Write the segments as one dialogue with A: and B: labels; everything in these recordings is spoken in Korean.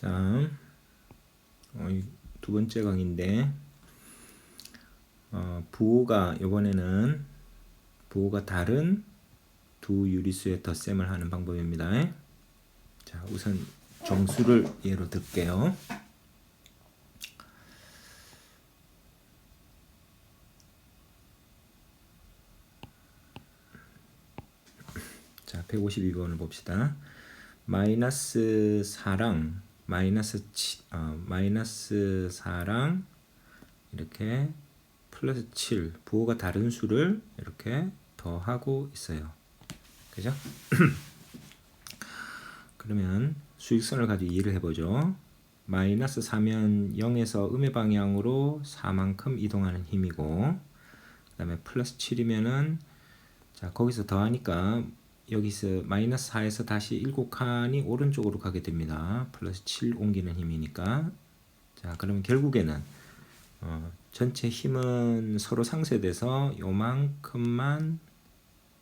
A: 자, 두 번째 강의인데 부호가 이번에는 부호가 다른 두 유리수의 덧셈을 하는 방법입니다. 자, 우선 정수를 예로 들게요. 자, 152번을 봅시다. 마이너스 4랑 마이너스 4랑 이렇게 플러스 7 부호가 다른 수를 이렇게 더하고 있어요. 그죠? 그러면 수직선을 가지고 이해를 해보죠. 마이너스 4면 0에서 음의 방향으로 4만큼 이동하는 힘이고, 그 다음에 플러스 7이면은 자 거기서 더하니까 여기서 마이너스 4에서 다시 7칸이 오른쪽으로 가게 됩니다. 플러스 7 옮기는 힘이니까. 자 그러면 결국에는 전체 힘은 서로 상쇄돼서 요만큼만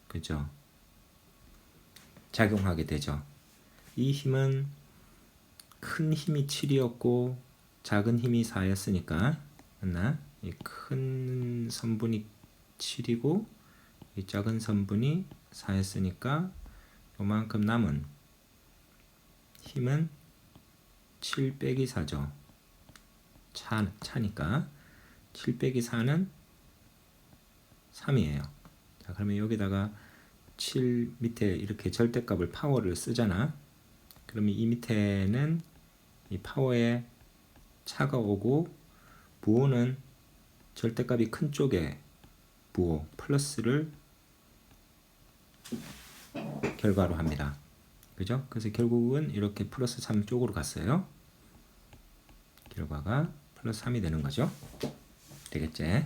A: 그죠? 작용하게 되죠. 이 힘은 큰 힘이 7이었고 작은 힘이 4였으니까 맞나? 이 큰 선분이 7이고 이 작은 선분이 4였으니까 요만큼 남은 힘은 7 빼기 4죠. 차니까 7 빼기 4는 3이에요. 자 그러면 여기다가 7 밑에 이렇게 절대값을 파워를 쓰잖아. 그러면 이 밑에는 이 파워에 차가 오고 부호는 절대값이 큰 쪽에 부호 플러스를 결과로 합니다. 그죠? 그래서 결국은 이렇게 플러스 3 쪽으로 갔어요. 결과가 플러스 3이 되는 거죠. 되겠지?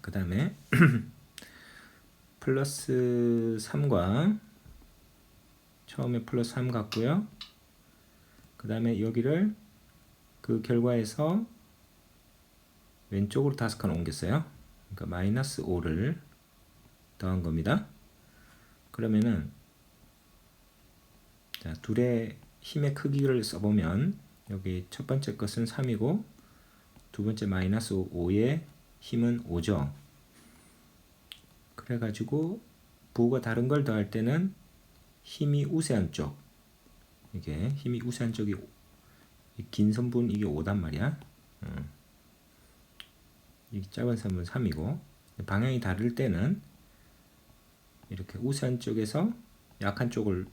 A: 그 다음에 플러스 3과 처음에 플러스 3 같고요. 그 다음에 여기를 그 결과에서 왼쪽으로 5칸 옮겼어요. 그러니까 마이너스 5를 더한 겁니다. 그러면은 자, 둘의 힘의 크기를 써보면 여기 첫 번째 것은 3이고 두 번째 마이너스 5의 힘은 5죠. 그래가지고 부호가 다른 걸 더할 때는 힘이 우세한 쪽 이게 힘이 우세한 쪽이 긴 선분 이게 5단 말이야. 이 작은 선분 3이고 방향이 다를 때는 이렇게 우세한 쪽에서 약한 쪽을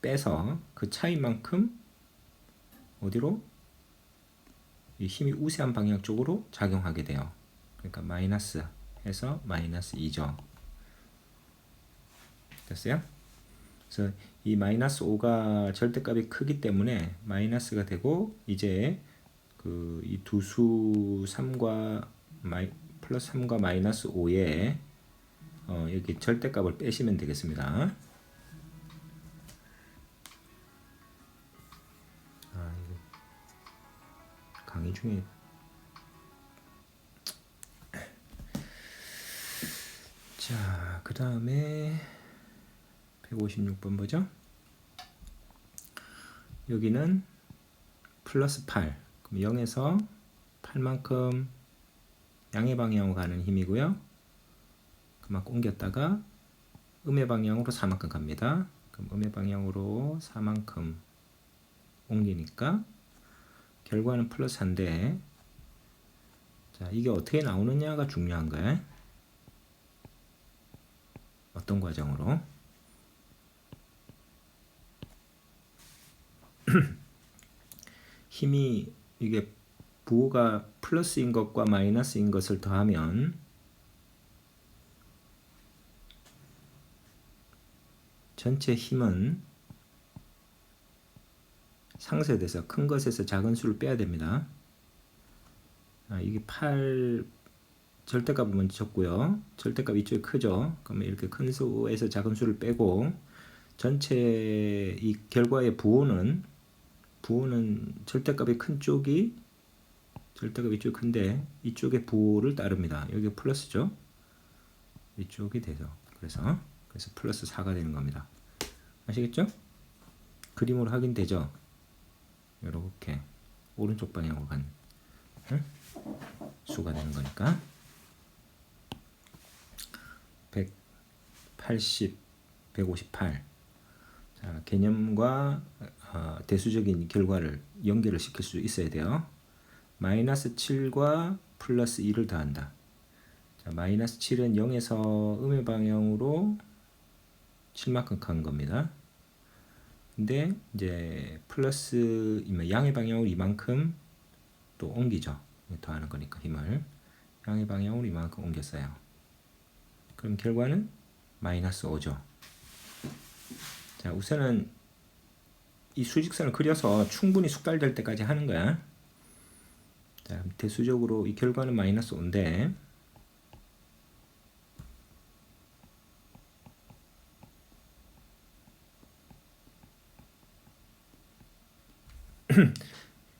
A: 빼서 그 차이만큼 어디로 이 힘이 우세한 방향 쪽으로 작용하게 돼요. 그러니까 마이너스 해서 마이너스 2죠. 됐어요? 그래서 이 마이너스 5가 절대값이 크기 때문에 마이너스가 되고 이제 그 이 두 수 3과 플러스 3과 마이너스 5에 여기 절대값을 빼시면 되겠습니다. 강의 중에 자, 그 다음에 156번 보죠. 여기는 플러스 8 그럼 0에서 8만큼 양의 방향으로 가는 힘이고요. 그만큼 옮겼다가 음의 방향으로 4만큼 갑니다. 그럼 음의 방향으로 4만큼 옮기니까 결과는 플러스 4인데 자 이게 어떻게 나오느냐가 중요한 거예요. 어떤 과정으로? 힘이 이게 부호가 플러스인 것과 마이너스인 것을 더하면 전체 힘은 상쇄돼서 큰 것에서 작은 수를 빼야 됩니다. 이게 8 절대값을 먼저 쳤고요. 절대값 이쪽이 크죠. 그러면 이렇게 큰 수에서 작은 수를 빼고 전체 이 결과의 부호는 절대값이 큰 쪽이 절대값이 이쪽이 큰데 이쪽의 부호를 따릅니다. 여기 플러스죠. 이쪽이 돼서 그래서 플러스 4가 되는 겁니다. 아시겠죠? 그림으로 확인되죠? 이렇게 오른쪽 방향으로 간 수가 되는 거니까 180, 158. 자, 개념과 대수적인 결과를 연결을 시킬 수 있어야 돼요. 마이너스 7과 플러스 2를 더한다. 자, 마이너스 7은 0에서 음의 방향으로 7만큼 간 겁니다. 근데 이제 플러스 양의 방향으로 이만큼 또 옮기죠. 더하는 거니까 힘을 양의 방향으로 이만큼 옮겼어요. 그럼 결과는 마이너스 5죠. 자, 우선은 이 수직선을 그려서 충분히 숙달될 때까지 하는 거야. 자, 대수적으로 이 결과는 마이너스 5인데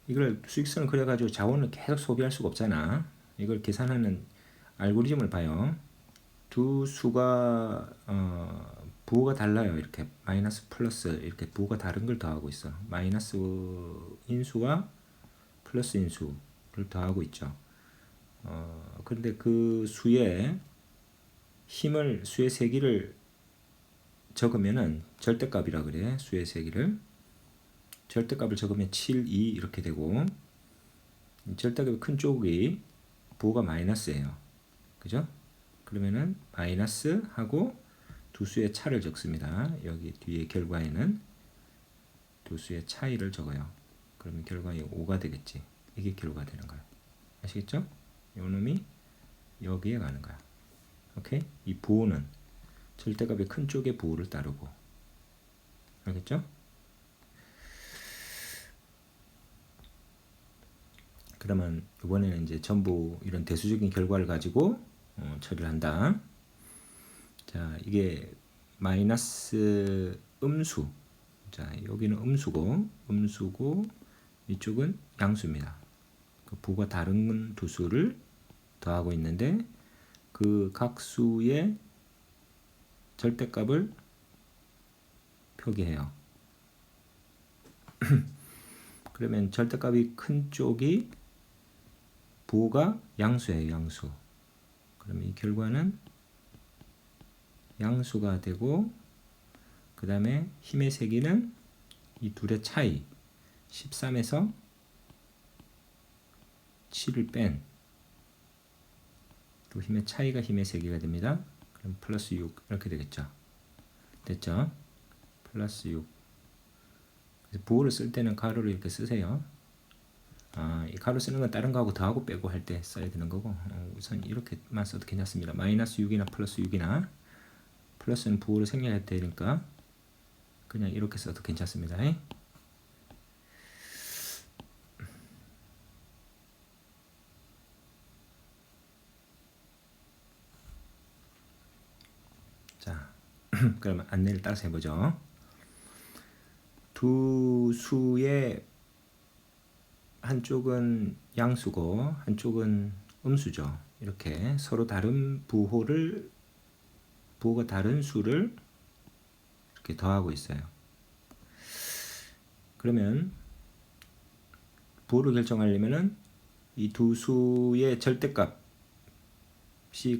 A: 이걸 수직선을 그려가지고 자원을 계속 소비할 수가 없잖아. 이걸 계산하는 알고리즘을 봐요. 두 수가 부호가 달라요. 이렇게 마이너스 플러스 이렇게 부호가 다른 걸 더하고 있어. 마이너스 인수와 플러스 인수를 더하고 있죠. 그런데 그 수의 힘을 수의 세기를 적으면은 절대값이라 그래. 수의 세기를 절대값을 적으면 7, 2 이렇게 되고 절대값이 큰 쪽이 부호가 마이너스예요. 그죠? 그러면은 마이너스 하고 두 수의 차를 적습니다. 여기 뒤에 결과에는 두 수의 차이를 적어요. 그러면 결과에 5가 되겠지. 이게 결과가 되는 거야. 아시겠죠? 요 놈이 여기에 가는 거야. 오케이? 이 부호는 절대값의 큰 쪽의 부호를 따르고. 알겠죠? 그러면 이번에는 이제 전부 이런 대수적인 결과를 가지고 처리를 한다. 자, 이게 마이너스 음수. 자, 여기는 음수고 이쪽은 양수입니다. 그 부가 다른 두 수를 더하고 있는데 그 각 수의 절대값을 표기해요. 그러면 절대값이 큰 쪽이 부호가 양수예요. 양수. 그러면 이 결과는 양수가 되고 그 다음에 힘의 세기는 이 둘의 차이 13에서 7을 뺀 또 힘의 차이가 힘의 세기가 됩니다. 그럼 플러스 6 이렇게 되겠죠. 됐죠? 플러스 6. 부호를 쓸 때는 가로를 이렇게 쓰세요. 이 가로 쓰는 건 다른 거하고 더하고 빼고 할 때 써야 되는 거고 우선 이렇게만 써도 괜찮습니다. 마이너스 6이나 플러스 6이나 플러스는 부호를 생략해야 되니까 그냥 이렇게 써도 괜찮습니다. 자, 그러면 안내를 따라서 해보죠. 두 수의 한쪽은 양수고 한쪽은 음수죠. 이렇게 서로 다른 부호가 다른 수를 이렇게 더하고 있어요. 그러면 부호를 결정하려면은 이 두 수의 절대값이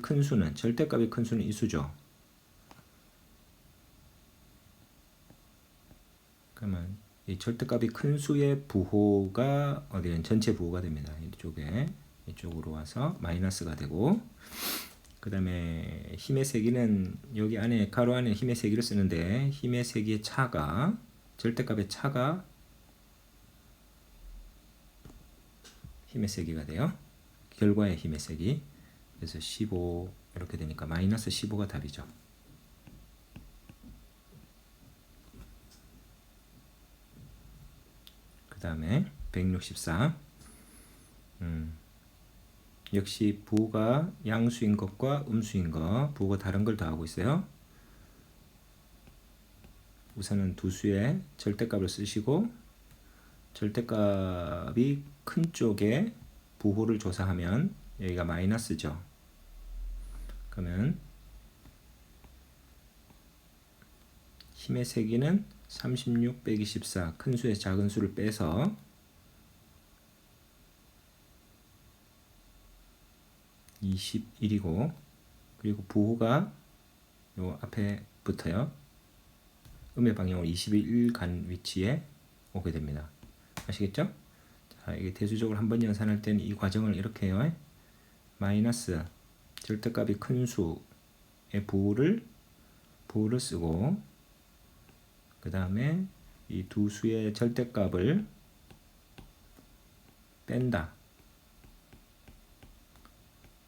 A: 큰 수는 절대값이 큰 수는 이 수죠. 그러면 이 절대값이 큰 수의 부호가 어디는 전체 부호가 됩니다. 이쪽으로 와서 마이너스가 되고 그 다음에 힘의 세기는 여기 안에 가로 안에 힘의 세기를 쓰는데 힘의 세기의 차가 절대값의 차가 힘의 세기가 돼요. 결과의 힘의 세기. 그래서 15 이렇게 되니까 마이너스 15가 답이죠. 그 다음에 164. 역시 부호가 양수인 것과 음수인 것, 부호가 다른 걸 더하고 있어요. 우선은 두 수의 절대값을 쓰시고 절대값이 큰 쪽에 부호를 조사하면 여기가 마이너스죠. 그러면 힘의 세기는 36 빼기 14 큰 수에서 작은 수를 빼서 21이고 그리고 부호가 요 앞에 붙어요. 음의 방향으로 21 간 위치에 오게 됩니다. 아시겠죠? 자, 이게 대수적으로 한번 연산할 때는 이 과정을 이렇게 해요. 마이너스 절대값이 큰 수의 부호를 쓰고 그 다음에 이 두 수의 절대값을 뺀다.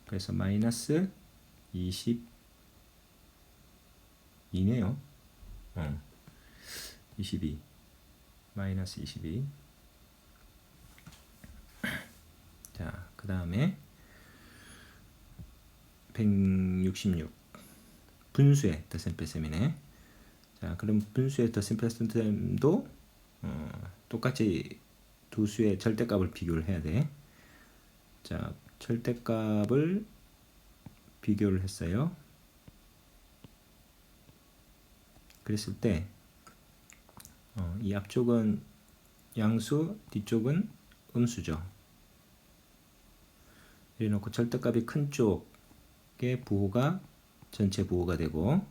A: 그래서 마이너스 22네요. 22 마이너스 22. 자, 그 다음에 166 분수의 더셈뺄셈이네. 자, 그럼 분수의 더셈뺄셈도 똑같이 두 수의 절대값을 비교를 해야 돼. 자, 절대값을 비교를 했어요. 그랬을 때 이 앞쪽은 양수, 뒤쪽은 음수죠. 이래놓고 절대값이 큰 쪽의 부호가 전체 부호가 되고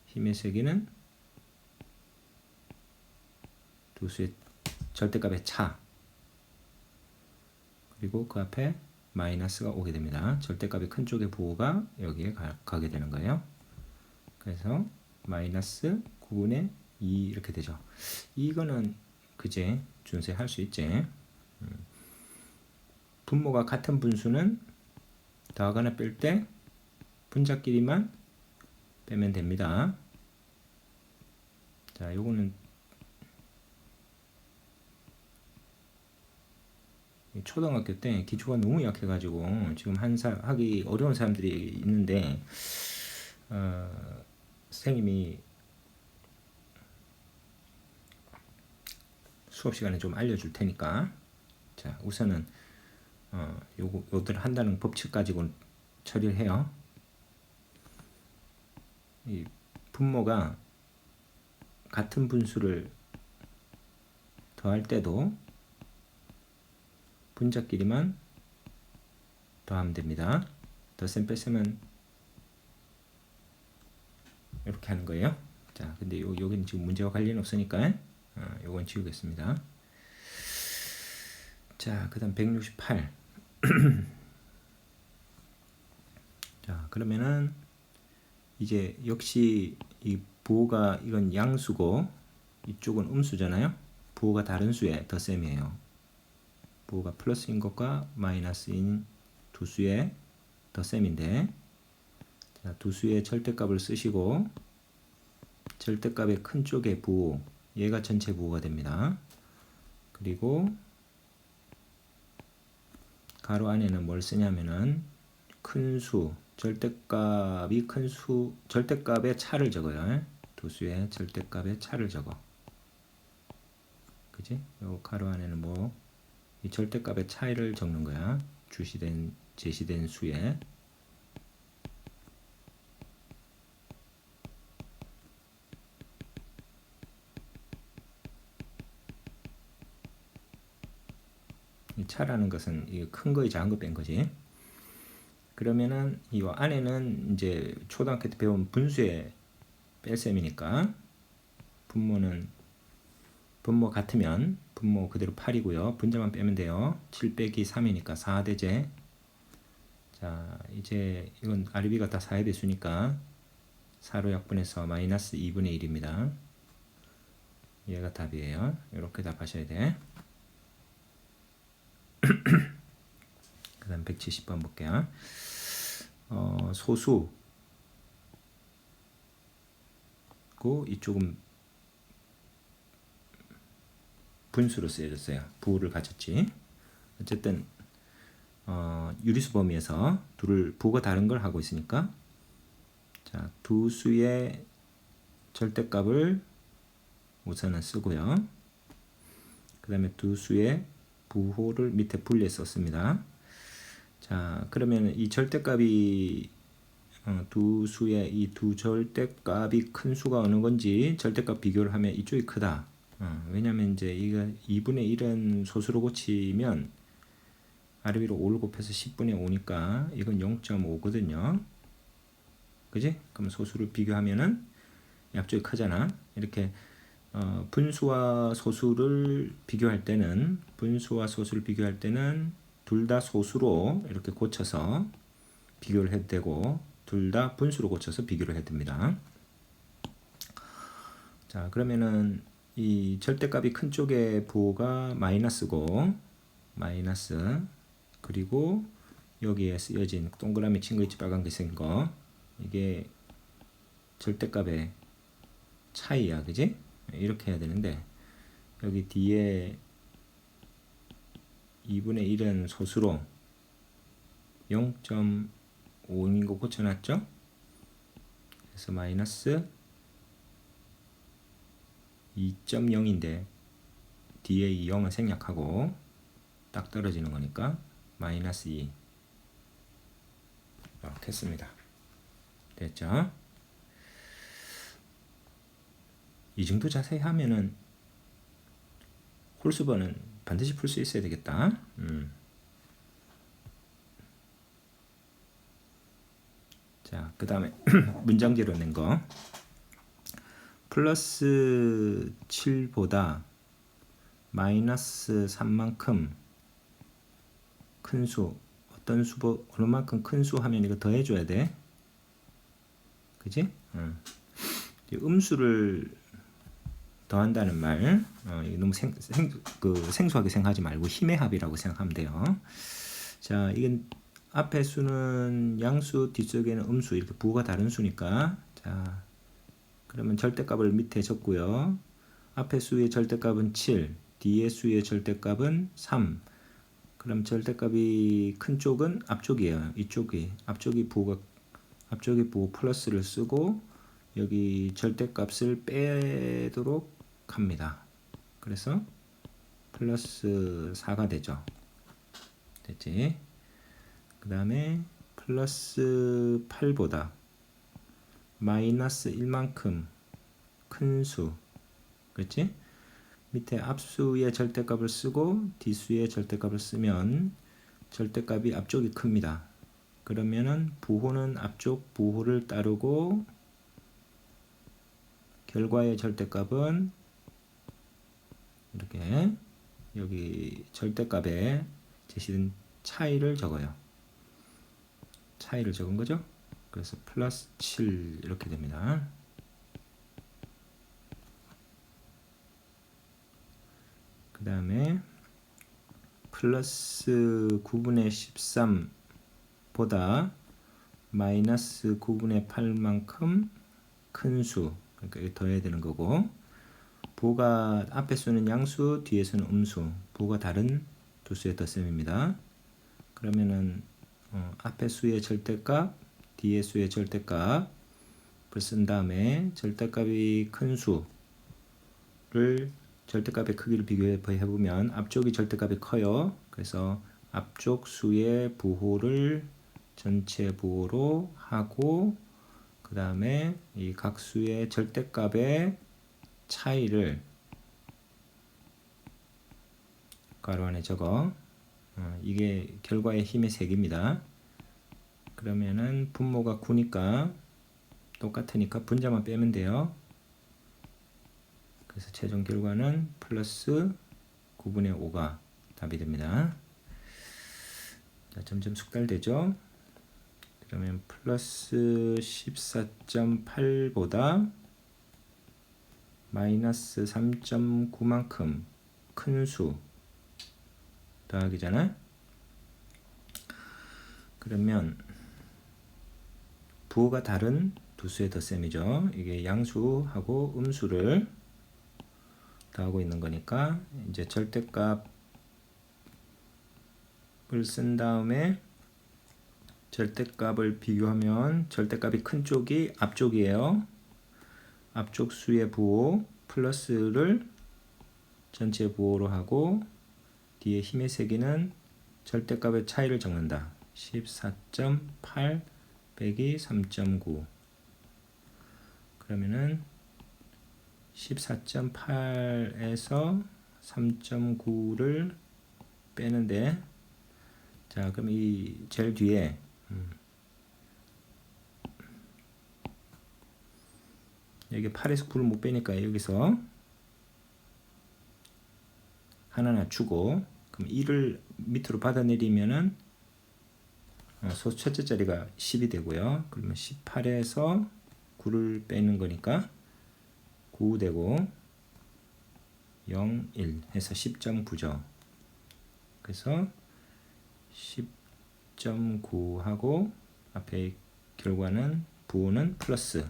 A: 힘의 세기는 두 수의 절대값의 차 그리고 그 앞에 마이너스가 오게 됩니다. 절대값이 큰 쪽의 부호가 여기에 가게 되는 거예요. 그래서 마이너스 9분의 2 이렇게 되죠. 이거는 그제 준수할 수 있지. 분모가 같은 분수는 더하거나 뺄 때 분자끼리만 빼면 됩니다. 자, 요거는 초등학교 때 기초가 너무 약해가지고 지금 하기 어려운 사람들이 있는데 선생님이 수업 시간에 좀 알려줄 테니까 자 우선은 요들 한다는 법칙 가지고 처리를 해요. 이 분모가 같은 분수를 더할 때도 분자끼리만 더하면 됩니다. 더셈 뺄셈은 이렇게 하는 거예요. 자, 근데 여기는 지금 문제와 관련 없으니까 요건 지우겠습니다. 자, 그 다음 168. 자, 그러면은 이제 역시 이 부호가 이건 양수고 이쪽은 음수잖아요. 부호가 다른 수의 더셈이에요. 부호가 플러스인 것과 마이너스인 두 수의 더셈인데 자, 두 수의 절대값을 쓰시고 절대값의 큰 쪽의 부호 얘가 전체 부호가 됩니다. 그리고 가로 안에는 뭘 쓰냐면은 큰 수, 절대값이 큰 수, 절대값의 차를 적어요. 두 수의 절대값의 차를 적어. 그지? 요 가로 안에는 뭐 이 절대값의 차이를 적는 거야. 제시된 수에. 이 차라는 것은 이 큰 거에 작은 거 뺀 거지. 그러면은 이 안에는 이제 초등학교 때 배운 분수의 뺄셈이니까 분모 같으면 분모 그대로 8이고요. 분자만 빼면 돼요. 7 빼기 3이니까 4대제. 자, 이제 이건 RB가 다 4의 배수니까 4로 약분해서 마이너스 2분의 1입니다. 얘가 답이에요. 이렇게 답하셔야 돼. 그 다음 170번 볼게요. 소수고 이쪽은 분수로 쓰여졌어요. 부호를 가졌지. 어쨌든 유리수 범위에서 부호가 다른 걸 하고 있으니까 자, 두 수의 절대값을 우선은 쓰고요. 그 다음에 두 수의 부호를 밑에 분리해 썼습니다. 자, 그러면 이 절대값이 두 수의 이 두 절대값이 큰 수가 어느 건지 절대값 비교를 하면 이쪽이 크다. 왜냐면 이제 이거 2분의 1은 소수로 고치면 아래 위로 5를 곱해서 10분의 5니까 이건 0.5거든요. 그지? 그럼 소수를 비교하면은 앞쪽이 크잖아. 이렇게 분수와 소수를 비교할 때는 둘 다 소수로 이렇게 고쳐서 비교를 해도 되고 둘 다 분수로 고쳐서 비교를 해도 됩니다. 자, 그러면은 이 절대값이 큰 쪽의 부호가 마이너스고 마이너스, 그리고 여기에 쓰여진 동그라미 친 거 있지, 빨간색 생긴 거, 이게 절대값의 차이야, 그지? 이렇게 해야 되는데 여기 뒤에 2분의 1은 소수로 0.5인 거 고쳐놨죠? 그래서 마이너스 2.0인데 뒤에 이 0은 생략하고 딱 떨어지는 거니까 마이너스 2 이렇게 했습니다. 됐죠? 이 정도 자세히 하면은 홀수번은 반드시 풀 수 있어야 되겠다. 자, 그 다음에 문장제로 낸 거. 플러스 7보다 마이너스 3만큼 큰 수, 어떤 수, 어느 만큼 큰 수 하면 이거 더해줘야 돼. 그지? 음수를 더한다는 말, 이거 너무 생소하게 생각하지 말고 힘의 합이라고 생각하면 돼요. 자, 이건 앞에 수는 양수, 뒷쪽에는 음수, 이렇게 부호가 다른 수니까, 자, 그러면 절대값을 밑에 적고요. 앞에 수의 절대값은 7, 뒤에 수의 절대값은 3. 그럼 절대값이 큰 쪽은 앞쪽이에요. 이쪽이 앞쪽이 부호 플러스를 쓰고 여기 절대값을 빼도록 합니다. 그래서 플러스 4가 되죠. 됐지? 그 다음에 플러스 8보다 마이너스 1만큼 큰 수, 그렇지? 밑에 앞수의 절대값을 쓰고 뒷수의 절대값을 쓰면 절대값이 앞쪽이 큽니다. 그러면은 부호는 앞쪽 부호를 따르고 결과의 절대값은 이렇게 여기 절대값에 제시된 차이를 적어요. 차이를 적은 거죠. 그래서 플러스 7 이렇게 됩니다. 그 다음에 플러스 9분의 13보다 마이너스 9분의 8만큼 큰 수, 그러니까 이거 더해야 되는 거고, 부호가 앞에 수는 양수, 뒤에 수는 음수, 부호가 다른 두 수의 덧셈입니다. 그러면은 앞에 수의 절대값, 뒤에 수의 절대값을 쓴 다음에 절대값이 큰 수를 절대값의 크기를 비교해 보면 앞쪽이 절대값이 커요. 그래서 앞쪽 수의 부호를 전체 부호로 하고 그 다음에 이 각 수의 절대값의 차이를 괄호 안에 적어. 이게 결과의 힘의 세기입니다. 그러면은 분모가 9니까 똑같으니까 분자만 빼면 돼요. 그래서 최종 결과는 플러스 9분의 5가 답이 됩니다. 자, 점점 숙달되죠. 그러면 플러스 14.8보다 마이너스 3.9만큼 큰 수 더하기잖아. 그러면 부호가 다른 두 수의 덧셈이죠. 이게 양수하고 음수를 더하고 있는 거니까 이제 절대값을 쓴 다음에 절대값을 비교하면 절대값이 큰 쪽이 앞쪽이에요. 앞쪽 수의 부호 플러스를 전체 부호로 하고 뒤에 힘의 세기는 절대값의 차이를 적는다. 14.8 빼기 3.9 그러면은 14.8에서 3.9를 빼는데, 자 그럼 이 제일 뒤에 여기 8에서 9를 못 빼니까 여기서 하나 낮추고, 그럼 1을 밑으로 받아내리면은 소 첫째 자리가 10이 되고요. 그러면 18에서 9를 빼는 거니까 9 되고 0, 1 해서 10.9죠. 그래서 10.9 하고 앞에 결과는 부호는 플러스,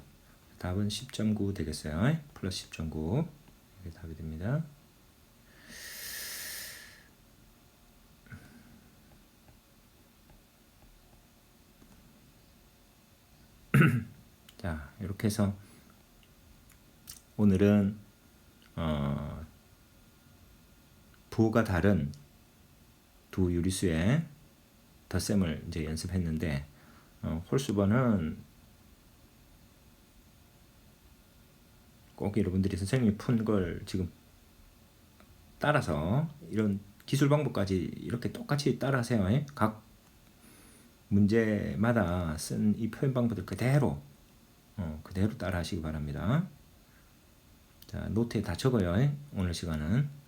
A: 답은 10.9 되겠어요. 플러스 10.9 이게 답이 됩니다. 자, 이렇게 해서 오늘은 부호가 다른 두 유리수의 덧셈을 이제 연습했는데, 홀수번은 꼭 여러분들이 선생님이 푼 걸 지금 따라서 이런 기술 방법까지 이렇게 똑같이 따라하세요. 각 문제마다 쓴 이 표현 방법들 그대로 그대로 따라 하시기 바랍니다. 자, 노트에 다 적어요. 오늘 시간은.